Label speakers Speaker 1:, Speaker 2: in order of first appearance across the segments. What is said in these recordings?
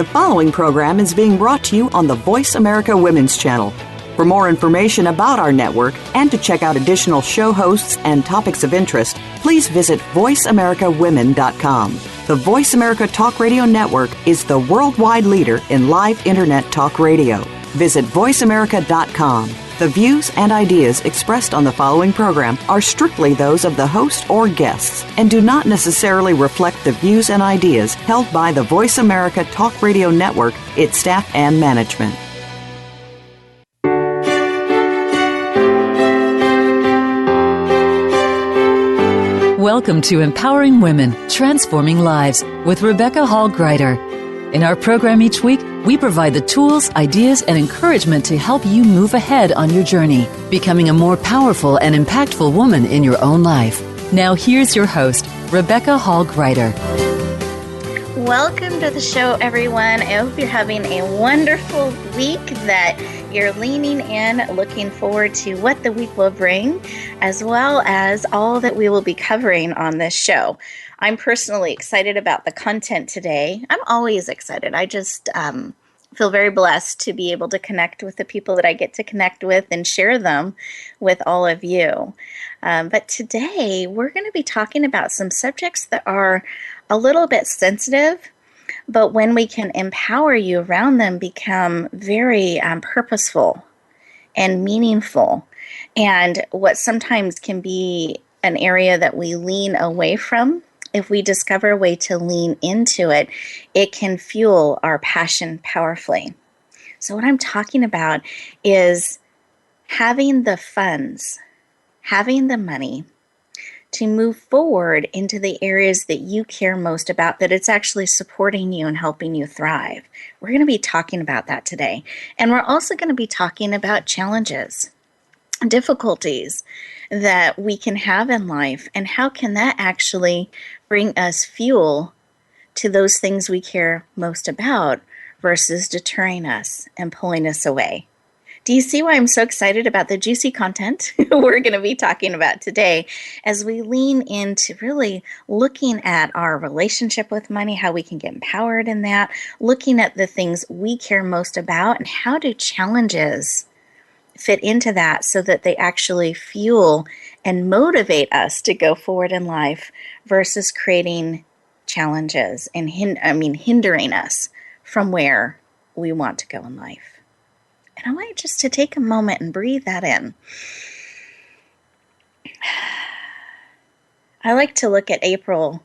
Speaker 1: The following program is being brought to you on the Voice America Women's Channel. For more information about our network and to check out additional show hosts and topics of interest, please visit voiceamericawomen.com. The Voice America Talk Radio Network is the worldwide leader in live Internet talk radio. Visit voiceamerica.com. The views and ideas expressed on the following program are strictly those of the host or guests and do not necessarily reflect the views and ideas held by the Voice America Talk Radio Network, its staff, and management.
Speaker 2: Welcome to Empowering Women, Transforming Lives with Rebecca Hall Gruyter. In our program each week, we provide the tools, ideas, and encouragement to help you move ahead on your journey, becoming a more powerful and impactful woman in your own life. Now here's your host, Rebecca Hall Gruyter.
Speaker 3: Welcome to the show, everyone. I hope you're having a wonderful week, that you're leaning in, looking forward to what the week will bring, as well as all that we will be covering on this show. I'm personally excited about the content today. I'm always excited. I just feel very blessed to be able to connect with the people that I get to connect with and share them with all of you. But today, we're going to be talking about some subjects that are a little bit sensitive, but when we can empower you around them, become very purposeful and meaningful. And what sometimes can be an area that we lean away from, if we discover a way to lean into it, it can fuel our passion powerfully. So what I'm talking about is having the funds, having the money to move forward into the areas that you care most about, that it's actually supporting you and helping you thrive. We're going to be talking about that today. And we're also going to be talking about challenges, difficulties that we can have in life, and how can that actually bring us fuel to those things we care most about versus deterring us and pulling us away. Do you see why I'm so excited about the juicy content we're going to be talking about today, as we lean into really looking at our relationship with money, how we can get empowered in that, looking at the things we care most about, and how do challenges fit into that so that they actually fuel and motivate us to go forward in life versus creating challenges and hindering us from where we want to go in life. And I want you just to take a moment and breathe that in. I like to look at April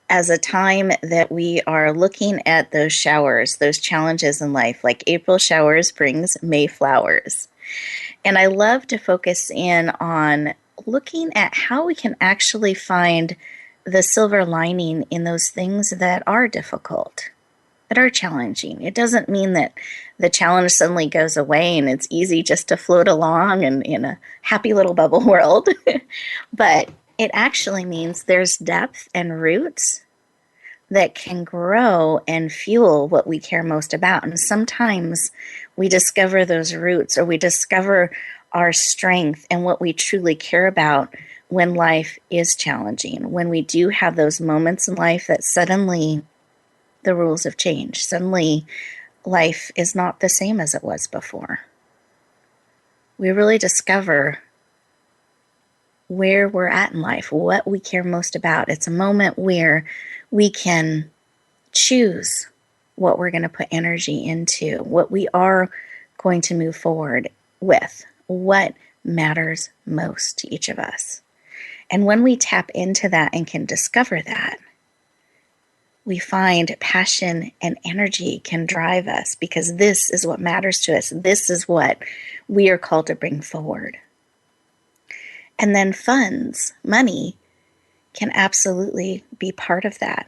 Speaker 3: as a time that we are looking at those showers, those challenges in life, like April showers brings May flowers. And I love to focus in on looking at how we can actually find the silver lining in those things that are difficult, that are challenging. It doesn't mean that the challenge suddenly goes away and it's easy just to float along and in a happy little bubble world. But it actually means there's depth and roots that can grow and fuel what we care most about. And sometimes we discover those roots, or we discover our strength and what we truly care about when life is challenging, when we do have those moments in life that suddenly the rules have changed. Suddenly life is not the same as it was before. We really discover where we're at in life, what we care most about. It's a moment where we can choose what we're going to put energy into, what we are going to move forward with, what matters most to each of us. And when we tap into that and can discover that, we find passion and energy can drive us, because this is what matters to us. This is what we are called to bring forward. And then funds, money, can absolutely be part of that.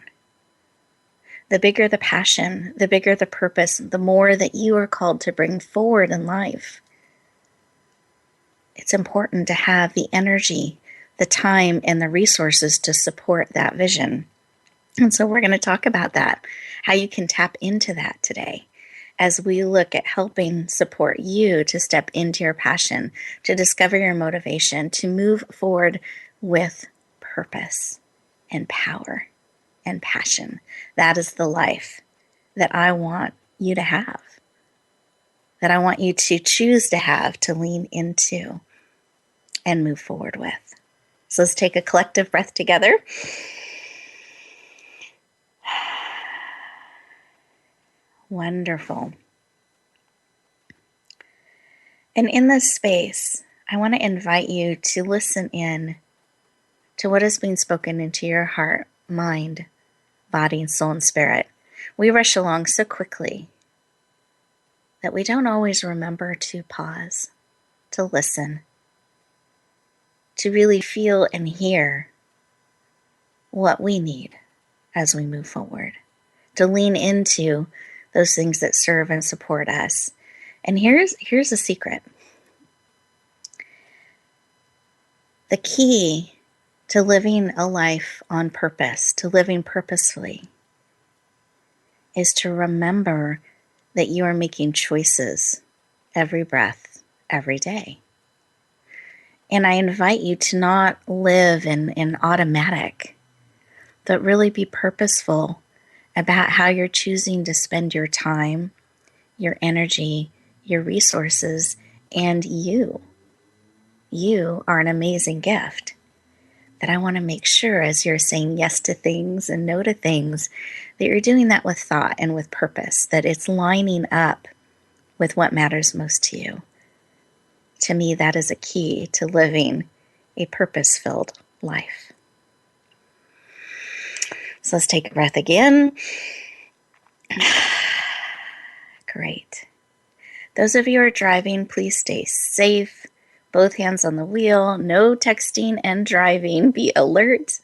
Speaker 3: The bigger the passion, the bigger the purpose, the more that you are called to bring forward in life. It's important to have the energy, the time, and the resources to support that vision. And so we're going to talk about that, how you can tap into that today, as we look at helping support you to step into your passion, to discover your motivation, to move forward with purpose and power and passion. That is the life that I want you to have, that I want you to choose to have, to lean into and move forward with. So let's take a collective breath together. Wonderful. And in this space, I want to invite you to listen in to what is being spoken into your heart, mind, body, soul, and spirit. We rush along so quickly that we don't always remember to pause, to listen, to really feel and hear what we need as we move forward, to lean into those things that serve and support us. And here's a secret. The key to living a life on purpose, to living purposefully, is to remember that you are making choices every breath, every day. And I invite you to not live in automatic, but really be purposeful about how you're choosing to spend your time, your energy, your resources, and you. You are an amazing gift that I want to make sure, as you're saying yes to things and no to things, that you're doing that with thought and with purpose, that it's lining up with what matters most to you. To me, that is a key to living a purpose-filled life. So let's take a breath again. Great. Those of you who are driving, please stay safe. Both hands on the wheel, no texting and driving, be alert.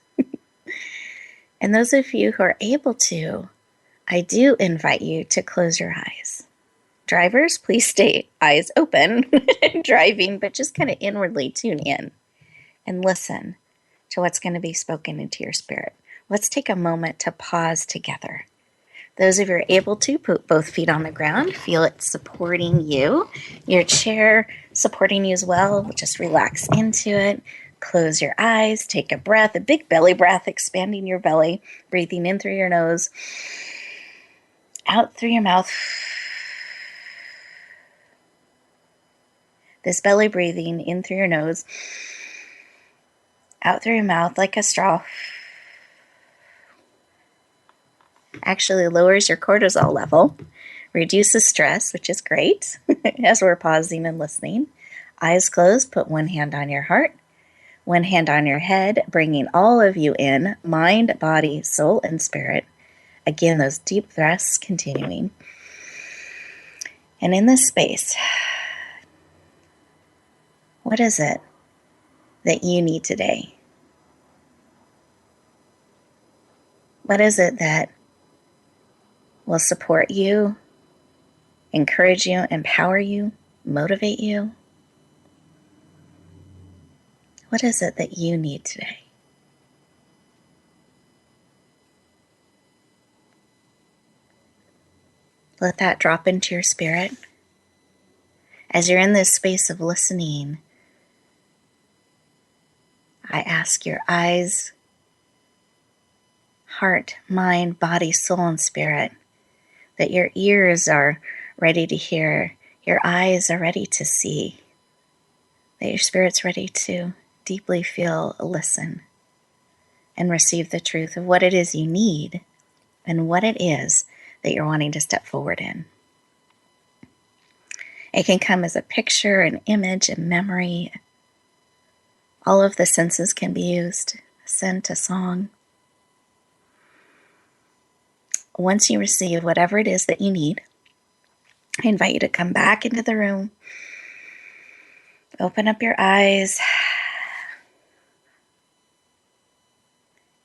Speaker 3: And those of you who are able to, I do invite you to close your eyes. Drivers, please stay eyes open, driving, but just kind of inwardly tune in and listen to what's going to be spoken into your spirit. Let's take a moment to pause together. Those of you who are able to, put both feet on the ground, feel it supporting you. Your chair supporting you as well. Just relax into it. Close your eyes. Take a breath, a big belly breath, expanding your belly. Breathing in through your nose. Out through your mouth. This belly breathing in through your nose. Out through your mouth like a straw. Actually lowers your cortisol level, reduces stress, which is great, as we're pausing and listening. Eyes closed, put one hand on your heart, one hand on your head, bringing all of you in, mind, body, soul, and spirit. Again, those deep breaths continuing. And in this space, what is it that you need today? What is it that will support you, encourage you, empower you, motivate you? What is it that you need today? Let that drop into your spirit. As you're in this space of listening, I ask your eyes, heart, mind, body, soul, and spirit, that your ears are ready to hear, your eyes are ready to see, that your spirit's ready to deeply feel, listen, and receive the truth of what it is you need and what it is that you're wanting to step forward in. It can come as a picture, an image, a memory. All of the senses can be used, a scent, a song. Once you receive whatever it is that you need, I invite you to come back into the room, open up your eyes,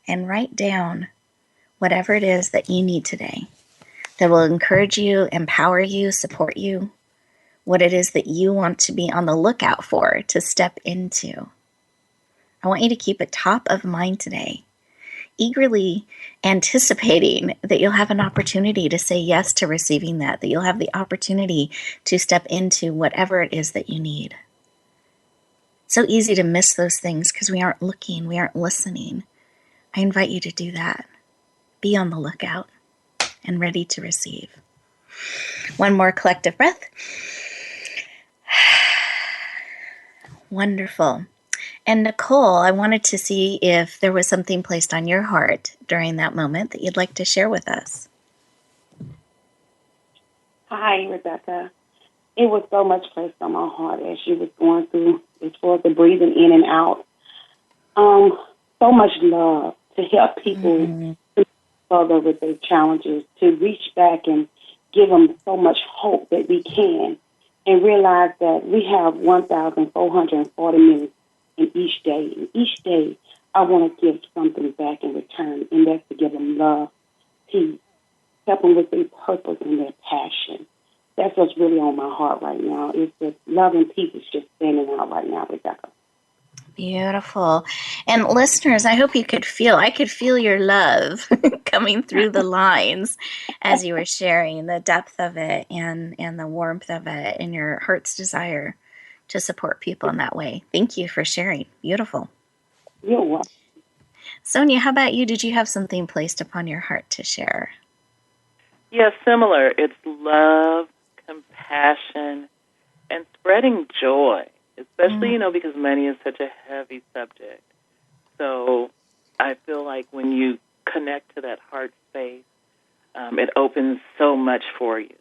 Speaker 3: and write down whatever it is that you need today that will encourage you, empower you, support you, what it is that you want to be on the lookout for, to step into. I want you to keep it top of mind today, eagerly anticipating that you'll have an opportunity to say yes to receiving that you'll have the opportunity to step into whatever it is that you need. So easy to miss those things because we aren't looking, we aren't listening. I invite you to do that. Be on the lookout and ready to receive. One more collective breath. Wonderful. And Nicole, I wanted to see if there was something placed on your heart during that moment that you'd like to share with us.
Speaker 4: Hi, Rebecca. It was so much placed on my heart as she was going through as far as the breathing in and out. So much love to help people further with their challenges, to reach back and give them so much hope that we can, and realize that we have 1,440 minutes in each day. And each day, I want to give something back in return, and that's to give them love, peace, help them with their purpose and their passion. That's what's really on my heart right now. It's just love and peace is just standing out right now, Rebecca.
Speaker 3: Beautiful. And listeners, I hope I could feel your love coming through the lines as you were sharing the depth of it and the warmth of it and your heart's desire to support people in that way. Thank you for sharing. Beautiful.
Speaker 4: You're welcome.
Speaker 3: Sonia, how about you? Did you have something placed upon your heart to share?
Speaker 5: Yeah, similar. It's love, compassion, and spreading joy. Especially, because money is such a heavy subject. So I feel like when you connect to that heart space, it opens so much for you.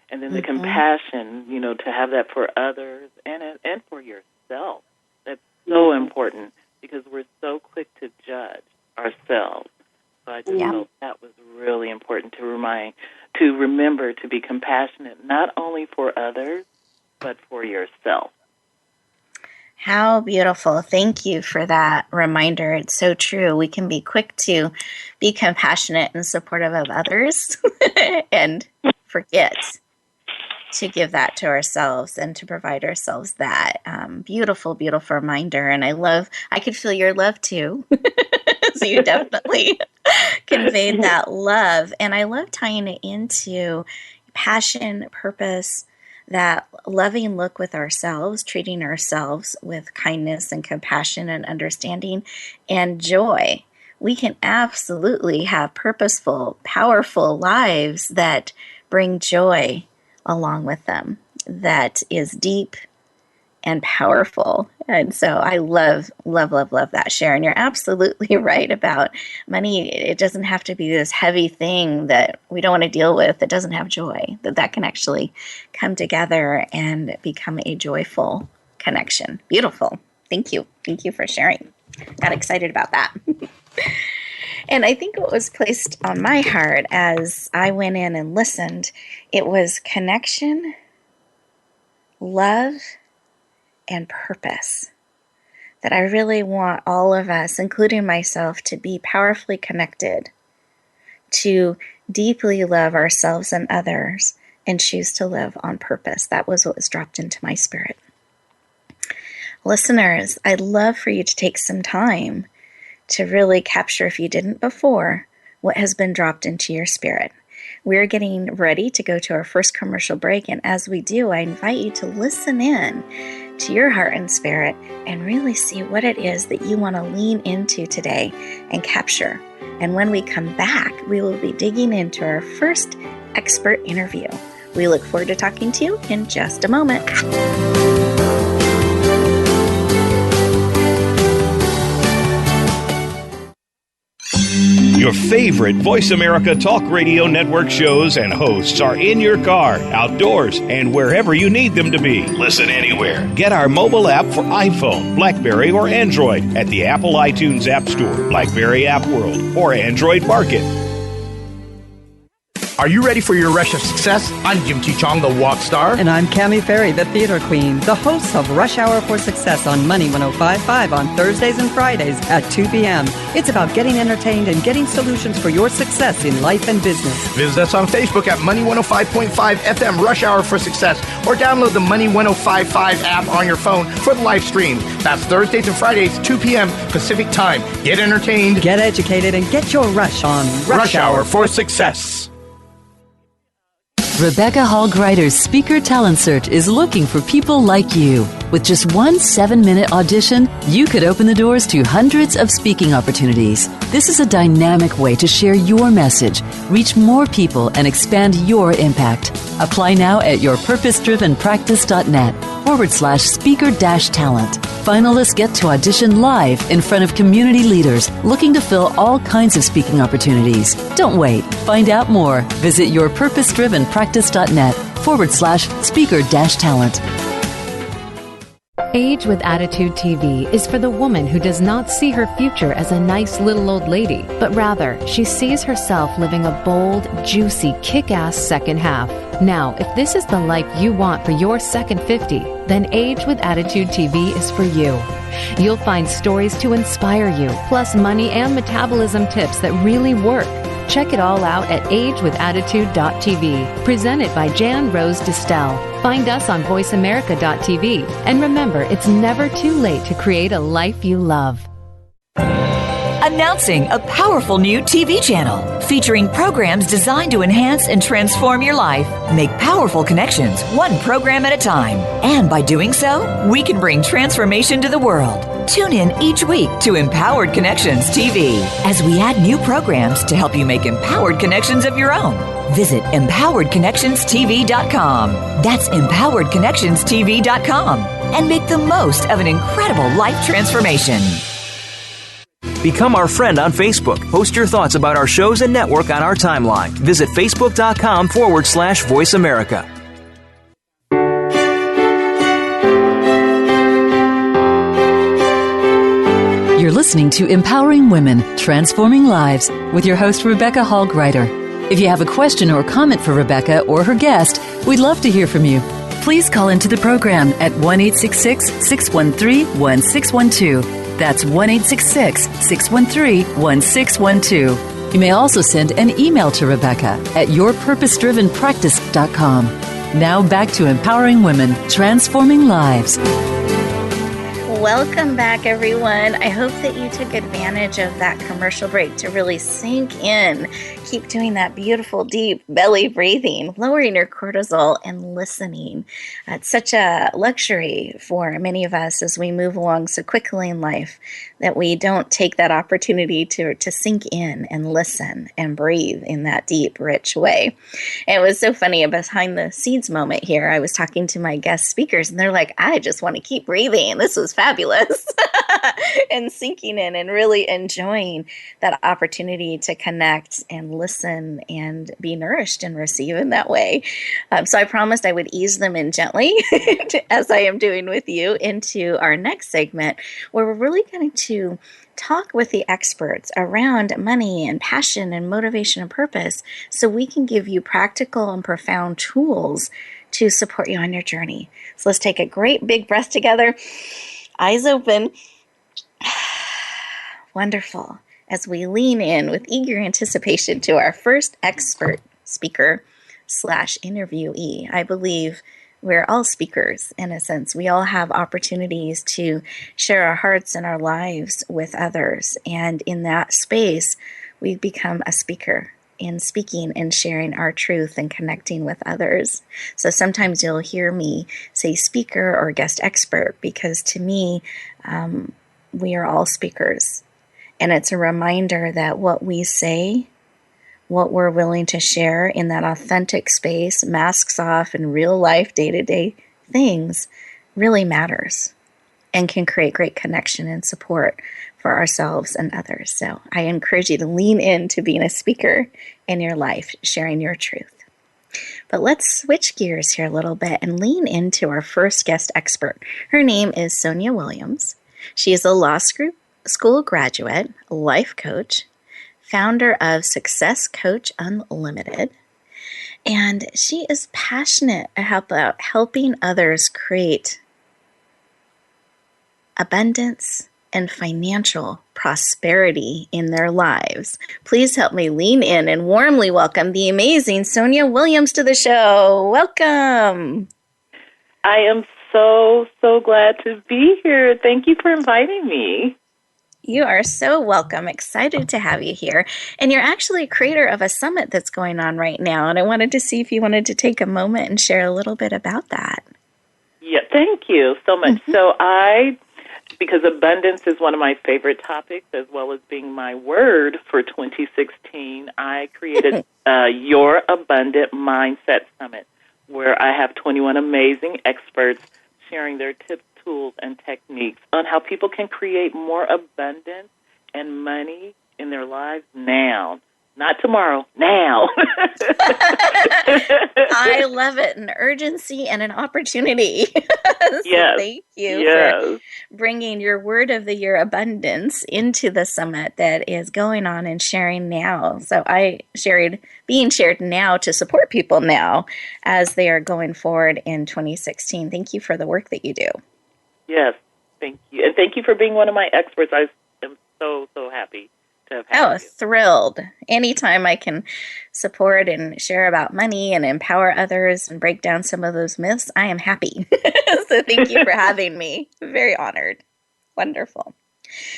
Speaker 5: And then the compassion, to have that for others and for yourself. That's so important because we're so quick to judge ourselves. So I just felt that was really important to remember to be compassionate, not only for others, but for yourself.
Speaker 3: How beautiful. Thank you for that reminder. It's so true. We can be quick to be compassionate and supportive of others and forget to give that to ourselves and to provide ourselves that. Beautiful, beautiful reminder. And I could feel your love too. So you definitely conveyed that love. And I love tying it into passion, purpose, that loving look with ourselves, treating ourselves with kindness and compassion and understanding and joy. We can absolutely have purposeful, powerful lives that bring joy along with them, that is deep and powerful. And so I love, love, love, love that, Sharon. You're absolutely right about money. It doesn't have to be this heavy thing that we don't want to deal with that doesn't have joy, that can actually come together and become a joyful connection. Beautiful. Thank you. Thank you for sharing. Got excited about that. And I think what was placed on my heart as I went in and listened, it was connection, love, and purpose. That I really want all of us, including myself, to be powerfully connected, to deeply love ourselves and others, and choose to live on purpose. That was what was dropped into my spirit. Listeners, I'd love for you to take some time to really capture, if you didn't before, what has been dropped into your spirit. We're getting ready to go to our first commercial break, and as we do, I invite you to listen in to your heart and spirit and really see what it is that you want to lean into today and capture. And when we come back, we will be digging into our first expert interview. We look forward to talking to you in just a moment.
Speaker 6: Your favorite Voice America Talk Radio Network shows and hosts are in your car, outdoors, and wherever you need them to be. Listen anywhere. Get our mobile app for iPhone, BlackBerry, or Android at the Apple iTunes App Store, BlackBerry App World, or Android Market.
Speaker 7: Are you ready for your rush of success? I'm Jim T. Chong, the Rockstar.
Speaker 8: And I'm Cammie Ferry, the Theater Queen, the host of Rush Hour for Success on Money 105.5 on Thursdays and Fridays at 2 p.m. It's about getting entertained and getting solutions for your success in life and business.
Speaker 7: Visit us on Facebook at Money 105.5 FM Rush Hour for Success, or download the Money 105.5 app on your phone for the live stream. That's Thursdays and Fridays, 2 p.m. Pacific Time. Get entertained,
Speaker 8: get educated, and get your rush on
Speaker 7: Rush Hour for Success.
Speaker 2: Rebecca Hall Gruyter's Speaker Talent Search is looking for people like you. With just one 7-minute audition, you could open the doors to hundreds of speaking opportunities. This is a dynamic way to share your message, reach more people, and expand your impact. Apply now at yourpurposedrivenpractice.net/speaker-talent. Finalists get to audition live in front of community leaders looking to fill all kinds of speaking opportunities. Don't wait. Find out more. Visit yourpurposedrivenpractice.net/speaker-talent.
Speaker 9: Age with Attitude TV is for the woman who does not see her future as a nice little old lady, but rather she sees herself living a bold, juicy, kick-ass second half. Now, if this is the life you want for your second 50, then Age with Attitude TV is for you. You'll find stories to inspire you, plus money and metabolism tips that really work. Check it all out at agewithattitude.tv, presented by Jan Rose Distel. Find us on voiceamerica.tv. And remember, it's never too late to create a life you love.
Speaker 10: Announcing a powerful new TV channel featuring programs designed to enhance and transform your life. Make powerful connections, one program at a time. And by doing so, we can bring transformation to the world. Tune in each week to Empowered Connections TV as we add new programs to help you make empowered connections of your own. Visit empoweredconnectionstv.com. That's empoweredconnectionstv.com. And make the most of an incredible life transformation.
Speaker 11: Become our friend on Facebook. Post your thoughts about our shows and network on our timeline. Visit facebook.com/Voice America.
Speaker 2: You're listening to Empowering Women, Transforming Lives with your host, Rebecca Hall Gruyter. If you have a question or comment for Rebecca or her guest, we'd love to hear from you. Please call into the program at 1-866-613-1612. That's 1-866-613-1612. You may also send an email to Rebecca at yourpurposedrivenpractice.com. Now back to Empowering Women, Transforming Lives.
Speaker 3: Welcome back, everyone. I hope that you took advantage of that commercial break to really sink in. Keep doing that beautiful, deep belly breathing, lowering your cortisol, and listening. It's such a luxury for many of us as we move along so quickly in life that we don't take that opportunity to sink in and listen and breathe in that deep, rich way. And it was so funny, a behind the scenes moment here. I was talking to my guest speakers, and they're like, I just want to keep breathing. This was fabulous. And sinking in and really enjoying that opportunity to connect and listen and be nourished and receive in that way. So I promised I would ease them in gently, as I am doing with you, into our next segment, where we're really going to talk with the experts around money and passion and motivation and purpose, so we can give you practical and profound tools to support you on your journey. So let's take a great big breath together, eyes open. Wonderful. As we lean in with eager anticipation to our first expert speaker / interviewee. I believe we're all speakers in a sense. We all have opportunities to share our hearts and our lives with others. And in that space, we become a speaker in speaking and sharing our truth and connecting with others. So sometimes you'll hear me say speaker or guest expert, because to me, we are all speakers. And it's a reminder that what we say, what we're willing to share in that authentic space, masks off, and real life, day-to-day things really matters and can create great connection and support for ourselves and others. So I encourage you to lean into being a speaker in your life, sharing your truth. But let's switch gears here a little bit and lean into our first guest expert. Her name is Sonya Williams. She is a law school graduate, life coach, founder of Success Coach Unlimited, and she is passionate about helping others create abundance and financial prosperity in their lives. Please help me lean in and warmly welcome the amazing Sonya Williams to the show. Welcome.
Speaker 5: I am so glad to be here. Thank you for inviting me.
Speaker 3: You are so welcome. Excited to have you here. And you're actually a creator of a summit that's going on right now. And I wanted to see if you wanted to take a moment and share a little bit about that.
Speaker 5: Yes, Thank you so much. So because abundance is one of my favorite topics, as well as being my word for 2016, I created Your Abundant Mindset Summit, where I have 21 amazing experts sharing their tips, tools, and techniques on how people can create more abundance and money in their lives now. Not tomorrow, now.
Speaker 3: I love it. An urgency and an opportunity. So thank you for bringing your word of the year, abundance, into the summit that is going on and sharing now. So being shared now to support people now as they are going forward in 2016. Thank you for the work that you do.
Speaker 5: Yes, thank you. And thank you for being one of my experts. I am so, so happy.
Speaker 3: Thrilled. Anytime I can support and share about money and empower others and break down some of those myths, I am happy. So thank you for having me. Very honored. Wonderful.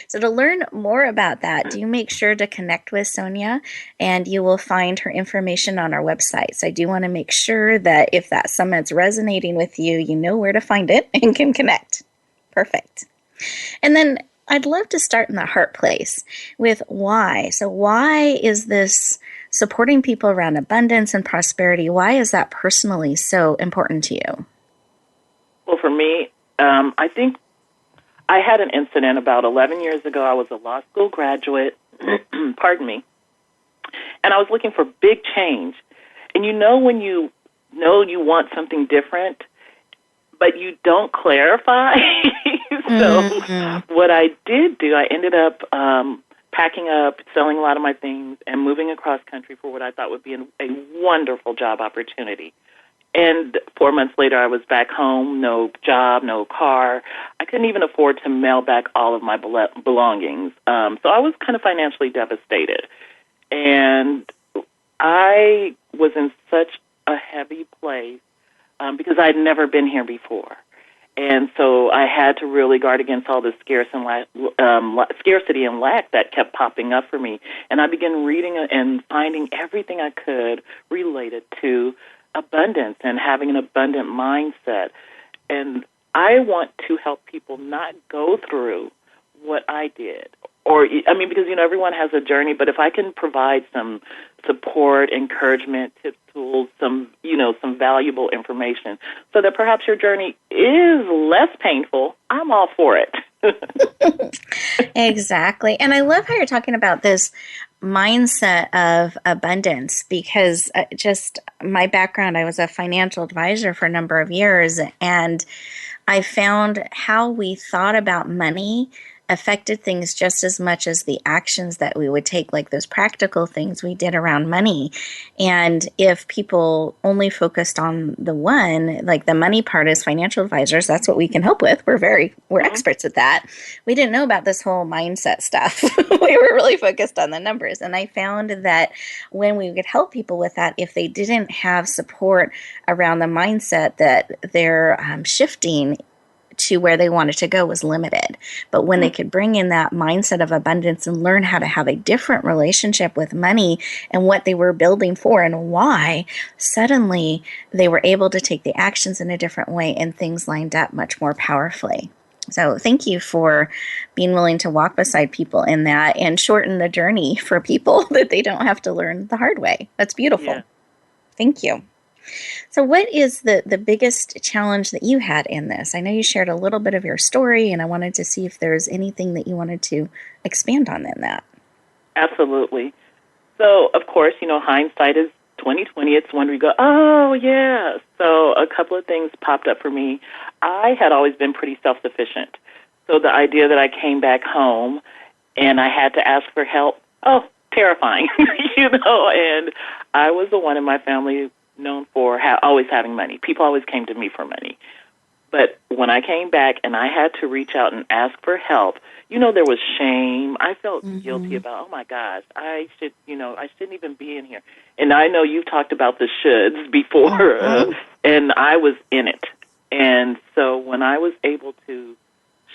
Speaker 3: So to learn more about that, do make sure to connect with Sonia, and you will find her information on our website. So I do want to make sure that if that summit's resonating with you, you know where to find it and can connect. Perfect. And then I'd love to start in the heart place with why. So why is this supporting people around abundance and prosperity? Why is that personally so important to you?
Speaker 5: Well, for me, I think I had an incident about 11 years ago. I was a law school graduate, pardon me, and I was looking for big change. And when you know you want something different, but you don't clarify. So what I did do, I ended up packing up, selling a lot of my things, and moving across country for what I thought would be a wonderful job opportunity. And 4 months later, I was back home, no job, no car. I couldn't even afford to mail back all of my belongings. So I was kind of financially devastated. And I was in such a heavy place because I'd never been here before. And so I had to really guard against all the scarcity and lack that kept popping up for me. And I began reading and finding everything I could related to abundance and having an abundant mindset. And I want to help people not go through what I did. Because, everyone has a journey, but if I can provide some support, encouragement, tips, tools, some valuable information so that perhaps your journey is less painful, I'm all for it.
Speaker 3: Exactly. And I love how you're talking about this mindset of abundance because just my background, I was a financial advisor for a number of years, and I found how we thought about money affected things just as much as the actions that we would take, like those practical things we did around money. And if people only focused on the one, like the money part as financial advisors, that's what we can help with. We're experts at that. We didn't know about this whole mindset stuff. We were really focused on the numbers. And I found that when we could help people with that, if they didn't have support around the mindset that they're shifting to where they wanted to go was limited. But when they could bring in that mindset of abundance and learn how to have a different relationship with money and what they were building for and why, suddenly they were able to take the actions in a different way and things lined up much more powerfully. So thank you for being willing to walk beside people in that and shorten the journey for people that they don't have to learn the hard way. That's beautiful. Yeah. Thank you. So what is the biggest challenge that you had in this? I know you shared a little bit of your story, and I wanted to see if there's anything that you wanted to expand on in that.
Speaker 5: Absolutely. So, of course, hindsight is 20/20. It's when we go, oh, yeah. So a couple of things popped up for me. I had always been pretty self-sufficient. So the idea that I came back home and I had to ask for help, terrifying, and I was the one in my family known for always having money. People always came to me for money. But when I came back and I had to reach out and ask for help, there was shame. I felt guilty about, oh my gosh, I shouldn't even be in here. And I know you've talked about the shoulds before, and I was in it. And so when I was able to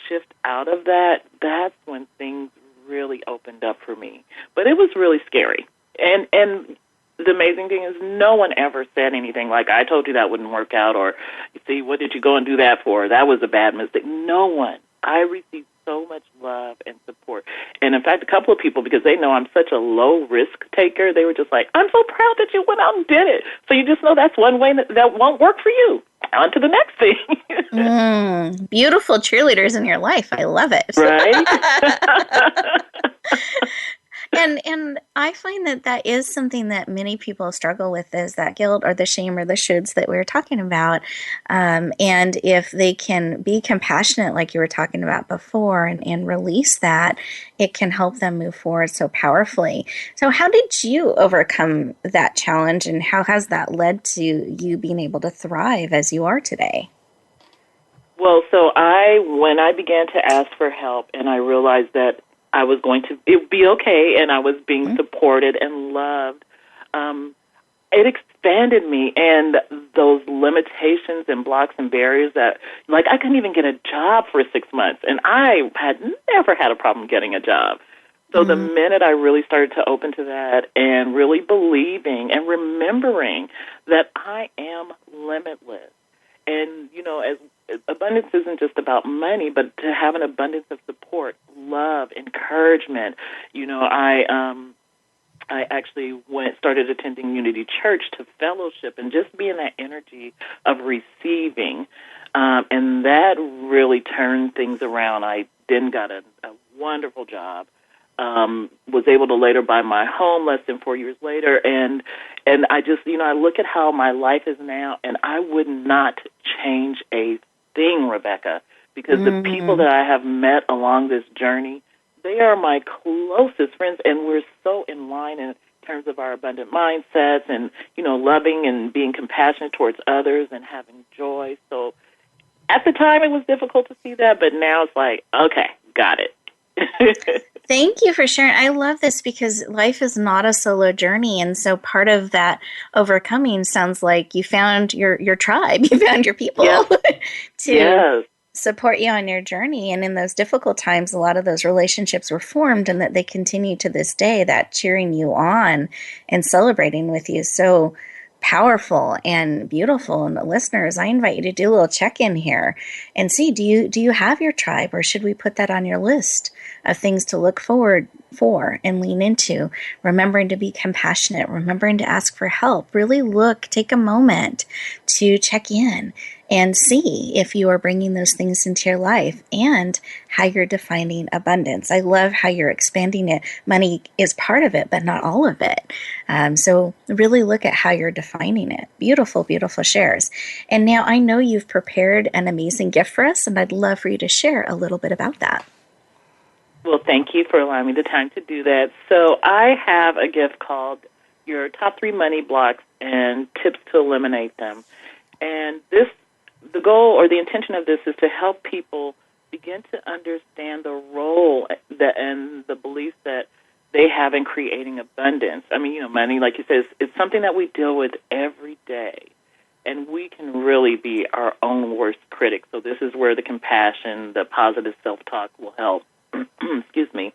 Speaker 5: shift out of that, that's when things really opened up for me. But it was really scary. And the amazing thing is no one ever said anything like, I told you that wouldn't work out, or, you see, what did you go and do that for? That was a bad mistake. No one. I received so much love and support. And, in fact, a couple of people, because they know I'm such a low-risk taker, they were just like, I'm so proud that you went out and did it. So you just know that's one way that won't work for you. On to the next thing.
Speaker 3: Beautiful cheerleaders in your life. I love it.
Speaker 5: Right?
Speaker 3: And I find that is something that many people struggle with, is that guilt or the shame or the shoulds that we were talking about. And if they can be compassionate, like you were talking about before, and release that, it can help them move forward so powerfully. So how did you overcome that challenge, and how has that led to you being able to thrive as you are today?
Speaker 5: Well, so when I began to ask for help, and I realized that I was going to be okay, and I was being supported and loved, it expanded me, and those limitations and blocks and barriers that, like, I couldn't even get a job for 6 months, and I had never had a problem getting a job. So the minute I really started to open to that and really believing and remembering that I am limitless, and, you know, as abundance isn't just about money, but to have an abundance of support, love, encouragement. You know, I actually started attending Unity Church to fellowship and just be in that energy of receiving, and that really turned things around. I then got a wonderful job. Was able to later buy my home less than 4 years later, and I just, you know, I look at how my life is now, and I would not change a thing, Rebecca, because the people that I have met along this journey, they are my closest friends, and we're so in line in terms of our abundant mindsets and, you know, loving and being compassionate towards others and having joy. So at the time it was difficult to see that, but now it's like, okay, got it.
Speaker 3: Thank you for sharing. I love this because life is not a solo journey. And so part of that overcoming sounds like you found your tribe, you found your people to support you on your journey. And in those difficult times, a lot of those relationships were formed, and that they continue to this day, that cheering you on and celebrating with you. So powerful and beautiful. And the listeners, I invite you to do a little check-in here and see, do you have your tribe, or should we put that on your list of things to look forward for and lean into? Remembering to be compassionate, remembering to ask for help. Really take a moment to check in and see if you are bringing those things into your life and how you're defining abundance. I love how you're expanding it. Money is part of it, but not all of it. So really look at how you're defining it. Beautiful, beautiful shares. And now I know you've prepared an amazing gift for us, and I'd love for you to share a little bit about that.
Speaker 5: Well, thank you for allowing me the time to do that. So I have a gift called Your Top 3 Money Blocks and Tips to Eliminate Them. And the goal or the intention of this is to help people begin to understand the role and the beliefs that they have in creating abundance. I mean, you know, money, like you said, it's something that we deal with every day, and we can really be our own worst critic. So this is where the compassion, the positive self-talk will help. Excuse me.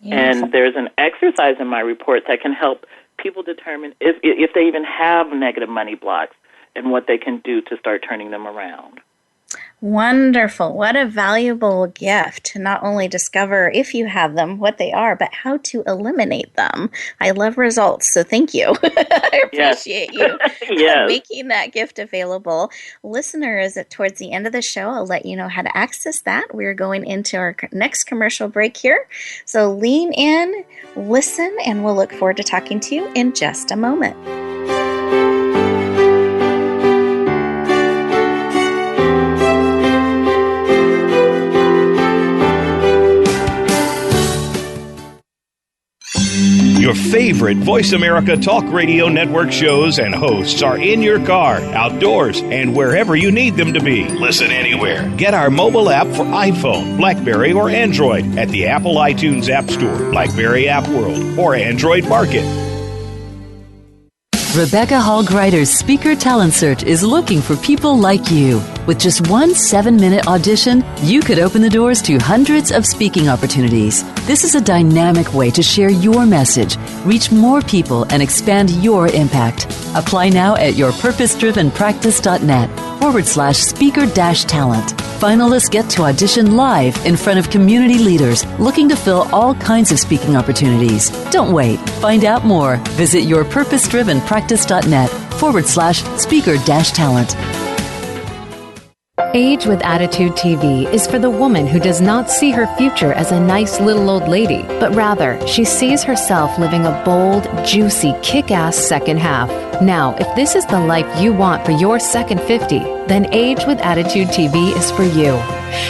Speaker 5: Yes. And there's an exercise in my report that can help people determine if they even have negative money blocks and what they can do to start turning them around.
Speaker 3: Wonderful. What a valuable gift to not only discover if you have them, what they are, but how to eliminate them. I love results, so thank you. I appreciate you making that gift available. Listeners, towards the end of the show, I'll let you know how to access that. We're going into our next commercial break here. So lean in, listen, and we'll look forward to talking to you in just a moment.
Speaker 6: Your favorite Voice America Talk Radio Network shows and hosts are in your car, outdoors, and wherever you need them to be. Listen anywhere. Get our mobile app for iPhone, BlackBerry, or Android at the Apple iTunes App Store, BlackBerry App World, or Android Market.
Speaker 2: Rebecca Hall Gruyter's Speaker Talent Search is looking for people like you. With just one 7-minute audition, you could open the doors to hundreds of speaking opportunities. This is a dynamic way to share your message, reach more people, and expand your impact. Apply now at yourpurposedrivenpractice.net/speaker-talent. Finalists get to audition live in front of community leaders looking to fill all kinds of speaking opportunities. Don't wait. Find out more. Visit yourpurposedrivenpractice.net/speaker-talent.
Speaker 9: Age with Attitude TV is for the woman who does not see her future as a nice little old lady, but rather she sees herself living a bold, juicy, kick-ass second half. Now, if this is the life you want for your second 50, then Age with Attitude TV is for you.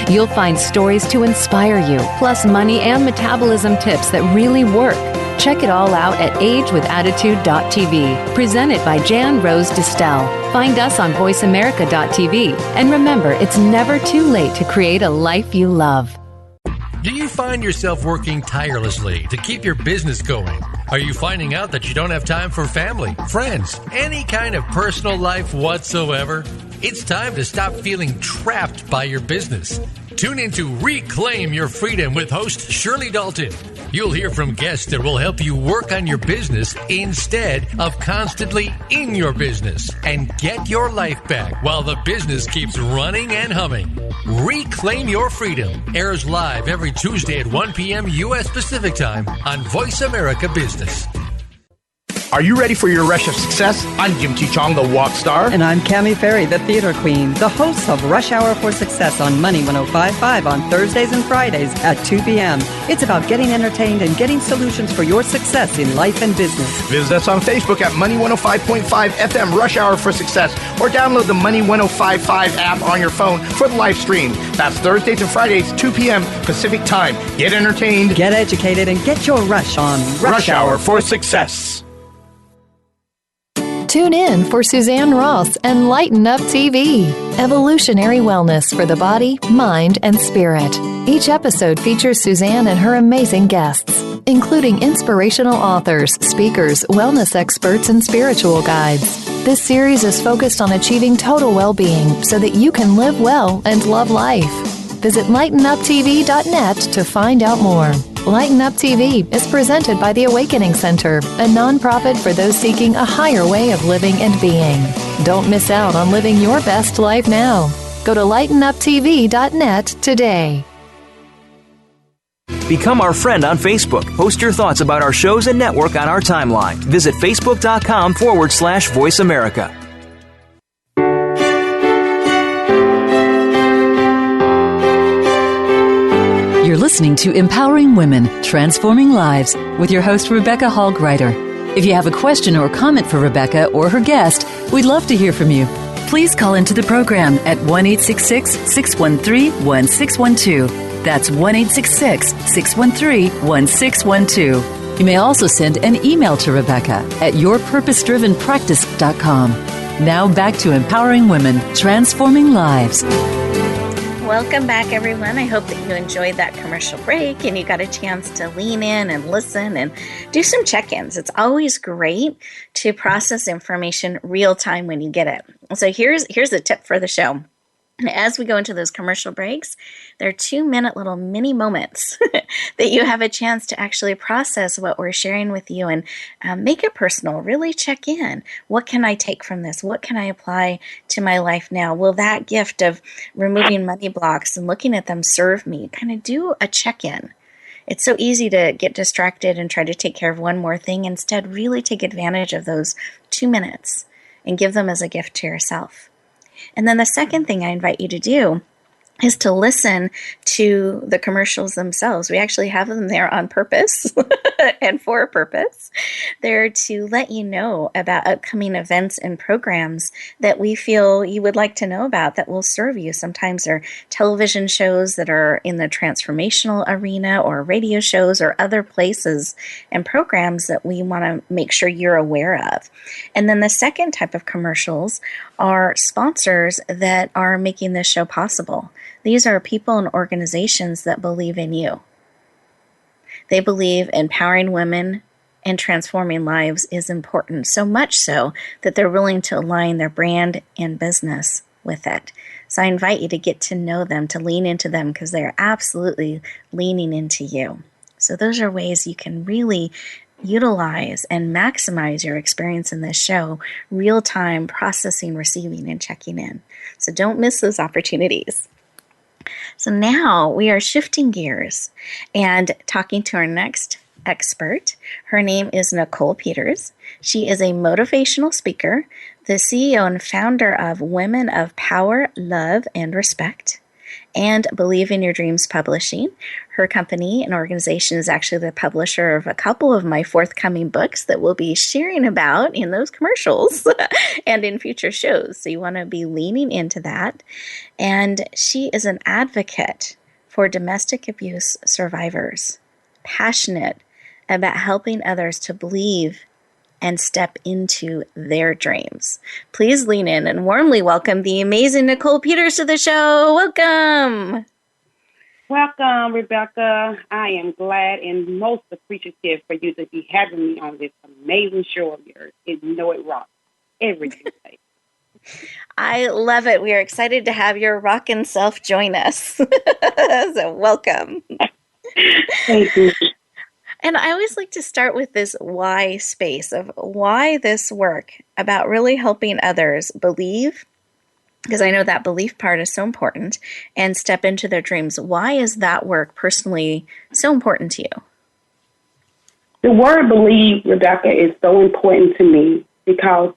Speaker 9: You'll find stories to inspire you, plus money and metabolism tips that really work. Check it all out at agewithattitude.tv, presented by Jan Rose Distel. Find us on voiceamerica.tv. And remember, it's never too late to create a life you love.
Speaker 12: Do you find yourself working tirelessly to keep your business going? Are you finding out that you don't have time for family, friends, any kind of personal life whatsoever? It's time to stop feeling trapped by your business. Tune in to Reclaim Your Freedom with host Shirley Dalton. You'll hear from guests that will help you work on your business instead of constantly in your business and get your life back while the business keeps running and humming. Reclaim Your Freedom airs live every Tuesday at 1 p.m. U.S. Pacific Time on Voice America Business.
Speaker 7: Are you ready for your rush of success? I'm Jim T. Chong, the Rockstar.
Speaker 8: And I'm Cammie Ferry, the Theater Queen, the host of Rush Hour for Success on Money 105.5 on Thursdays and Fridays at 2 p.m. It's about getting entertained and getting solutions for your success in life and business.
Speaker 7: Visit us on Facebook at Money 105.5 FM Rush Hour for Success, or download the Money 105.5 app on your phone for the live stream. That's Thursdays and Fridays, 2 p.m. Pacific Time. Get entertained,
Speaker 8: get educated, and get your rush on
Speaker 7: Rush Hour for Success.
Speaker 13: Tune in for Suzanne Ross and Lighten Up TV, evolutionary wellness for the body, mind, and spirit. Each episode features Suzanne and her amazing guests, including inspirational authors, speakers, wellness experts, and spiritual guides. This series is focused on achieving total well-being so that you can live well and love life. Visit lightenuptv.net to find out more. Lighten Up TV is presented by the Awakening Center, a nonprofit for those seeking a higher way of living and being. Don't miss out on living your best life now. Go to lightenuptv.net today.
Speaker 11: Become our friend on Facebook. Post your thoughts about our shows and network on our timeline. Visit facebook.com/Voice America.
Speaker 2: You're listening to Empowering Women, Transforming Lives with your host, Rebecca Hall Gruyter. If you have a question or comment for Rebecca or her guest, we'd love to hear from you. Please call into the program at 1-866-613-1612. That's 1-866-613-1612. You may also send an email to Rebecca at yourpurposedrivenpractice.com. Now back to Empowering Women, Transforming Lives.
Speaker 3: Welcome back, everyone. I hope that you enjoyed that commercial break and you got a chance to lean in and listen and do some check-ins. It's always great to process information real time when you get it. So here's a tip for the show. As we go into those commercial breaks, there are 2-minute little mini moments that you have a chance to actually process what we're sharing with you and make it personal. Really check in. What can I take from this? What can I apply to my life now? Will that gift of removing money blocks and looking at them serve me? Kind of do a check-in. It's so easy to get distracted and try to take care of one more thing. Instead, really take advantage of those 2 minutes and give them as a gift to yourself. And then the second thing I invite you to do is to listen to the commercials themselves. We actually have them there on purpose and for a purpose. They're to let you know about upcoming events and programs that we feel you would like to know about that will serve you. Sometimes they're television shows that are in the transformational arena or radio shows or other places and programs that we want to make sure you're aware of. And then the second type of commercials are sponsors that are making this show possible. These are people and organizations that believe in you. They believe empowering women and transforming lives is important, so much so that they're willing to align their brand and business with it. So I invite you to get to know them, to lean into them, because they're absolutely leaning into you. So those are ways you can really utilize and maximize your experience in this show, real-time processing, receiving, and checking in. So don't miss those opportunities. So now we are shifting gears and talking to our next expert. Her name is Nicole Peters. She is a motivational speaker, the CEO and founder of Women of Power, Love, and Respect, and Believe in Your Dreams Publishing. Her company and organization is actually the publisher of a couple of my forthcoming books that we'll be sharing about in those commercials and in future shows. So you want to be leaning into that. And she is an advocate for domestic abuse survivors, passionate about helping others to believe and step into their dreams. Please lean in and warmly welcome the amazing Nicole Peters to the show. Welcome.
Speaker 4: Welcome, Rebecca. I am glad and most appreciative for you to be having me on this amazing show of yours. You know it rocks every Tuesday.
Speaker 3: I love it. We are excited to have your rockin' self join us. So welcome.
Speaker 4: Thank you.
Speaker 3: And I always like to start with this why space of why this work about really helping others believe, because I know that belief part is so important, and step into their dreams. Why is that work personally so important to you?
Speaker 4: The word believe, Rebecca, is so important to me because